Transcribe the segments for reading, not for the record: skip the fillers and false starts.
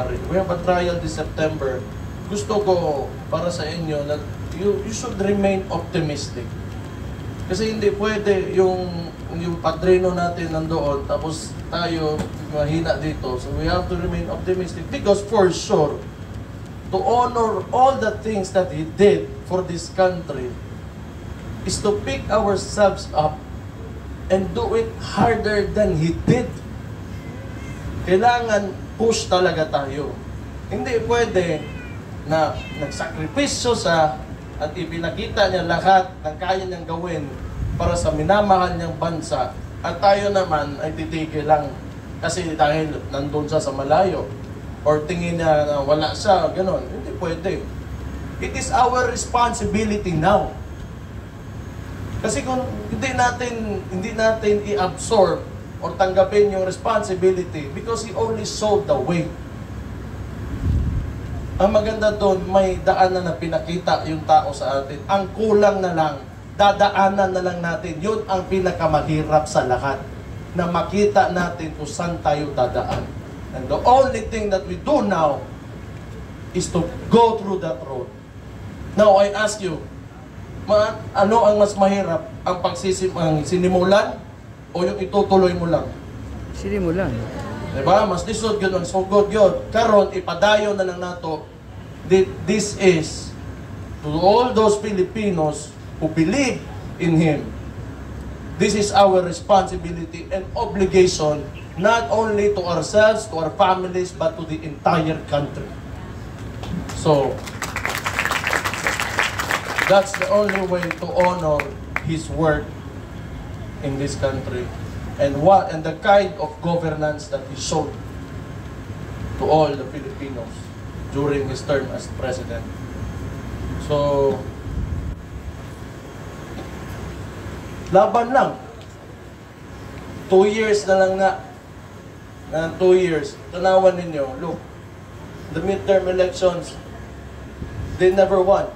mangyari. We have a trial this September. Gusto ko para sa inyo na you should remain optimistic. Kasi hindi pwede yung padrino natin nandoon, tapos tayo mahina dito. So we have to remain optimistic because for sure, to honor all the things that he did for this country is to pick ourselves up and do it harder than he did. Kailangan push talaga tayo. Hindi pwede na nagsakripisyo sa at ipinakita niya lahat ng kaya niyang gawin para sa minamahal niyang bansa at tayo naman ay titigil lang kasi dahil nandun siya sa malayo or tingin niya na wala siya, gano'n. Hindi pwede. It is our responsibility now. Kasi kung hindi natin i-absorb or tanggapin yung responsibility because he only showed the way. Ang maganda doon, may daanan na pinakita yung tao sa atin. Ang kulang na lang, dadaanan na lang natin. Yun ang pinakamahirap sa lahat. Na makita natin kung saan tayo dadaan. And the only thing that we do now is to go through that road. Now, I ask you, ano ang mas mahirap? Ang sinimulan o yung itutuloy mo lang? Sinimulan. Diba? Mas lisod yun, ang sugod yun. Karon, ipadayo na lang nato. This is to all those Filipinos who believe in Him. This is our responsibility and obligation, not only to ourselves, to our families, but to the entire country. So, that's the only way to honor His work in this country. And the kind of governance that he showed to all the Filipinos during his term as president. So, laban lang. 2 years na lang nga. 2 years. Tanawan ninyo, look, the midterm elections, they never won.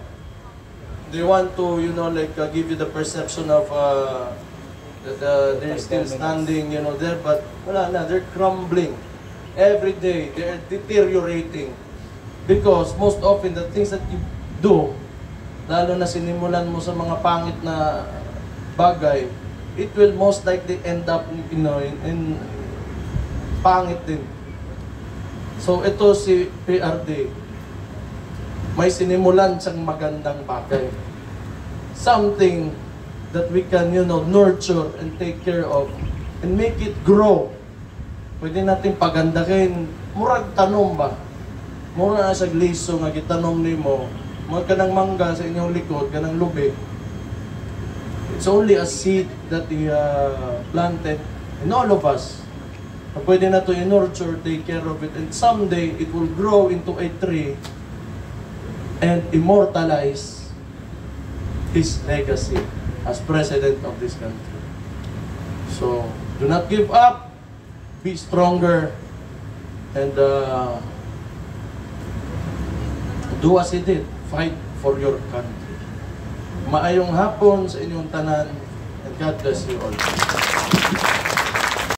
They want to, give you the perception of that they're still standing, there, but wala na, they're crumbling. Every day, they're deteriorating. Because most often, the things that you do, lalo na sinimulan mo sa mga pangit na bagay, it will most likely end up, in pangit din. So, ito si PRD, may sinimulan siyang magandang bagay. Something that we can, nurture and take care of and make it grow. Pwede natin pagandahin. Murag tanom ba? Mura na sa gliso nga gitanom ni mo. Mga kanang mangga sa inyong likod, kanang lubi. It's only a seed that he planted in all of us. Pwede na to nurture, take care of it, and someday it will grow into a tree and immortalize his legacy as president of this country. So, do not give up, be stronger, and do as he did, fight for your country. Maayong hapon sa inyong tanan, and God bless you all.